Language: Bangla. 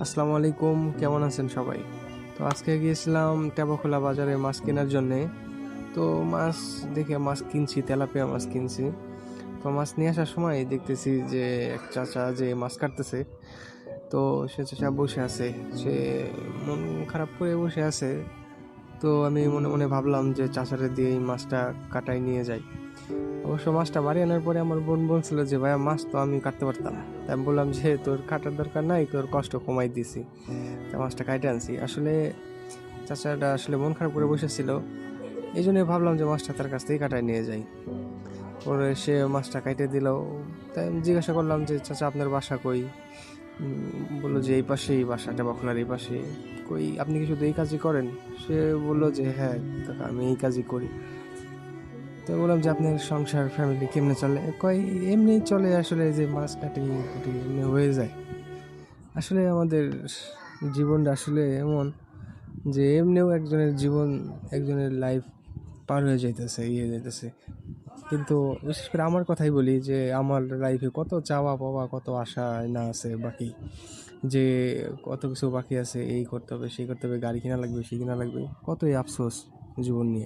আসসালামু আলাইকুম, কেমন আছেন সবাই? তো আজকে গিয়েছিলাম টেপাখোলা বাজারে মাছ কেনার জন্যে। তো মাছ দেখে মাছ কিনছি, তেলাপিয়া মাছ কিনছি। তো মাছ নিয়ে আসার সময় দেখতেছি যে এক চাচা যে মাছ কাটতেছে, তো সে চাচা বসে আছে। সে মন খারাপ করে বসে আছে। তো আমি মনে মনে ভাবলাম যে চাচারে দিয়ে এই মাছটা কাটাই নিয়ে যাই। অবশ্য মাছটা বাড়ি আনার পরে আমার বোন বলছিল যে ভাইয়া মাছ তো আমি কাটতে পারতাম। তাই আমি বললাম যে তোর কাটার দরকার নাই, তোর কষ্ট কমাই দিছি। তা মাছটা কাইটে আনছি। আসলে চাচাটা আসলে মন খারাপ করে বসেছিল, এই জন্যই ভাবলাম যে মাছটা তার কাছ থেকেই কাটায় নিয়ে যাই। পরে সে মাছটা কাইটে দিল। তাই আমি জিজ্ঞাসা করলাম যে চাচা আপনার বাসা কই? বললো যে এই পাশেই বাসা, টেপাখোলার এই পাশে। কই আপনি কি শুধু এই কাজই করেন? সে বললো যে হ্যাঁ কাকা, আমি এই কাজই করি। তো বললাম যে আপনার সংসার ফ্যামিলি কেমনে চলে? কয় এমনিই চলে, আসলে এই যে মাছ কাটি কাটি এমনি হয়ে যায়। আসলে আমাদের জীবনটা আসলে এমন যে এমনিও একজনের জীবন, একজনের লাইফ পার হয়ে যাইতেছে, ইয়ে যাইতেছে। কিন্তু বিশেষ করে আমার কথাই বলি যে আমার লাইফে কত চাওয়া পাওয়া, কত আশা না আছে বাকি, যে কত কিছু বাকি আছে, এই করতে হবে সেই করতে হবে, গাড়ি কিনা লাগবে সেই কিনা লাগবে, কতই আফসোস জীবন নিয়ে।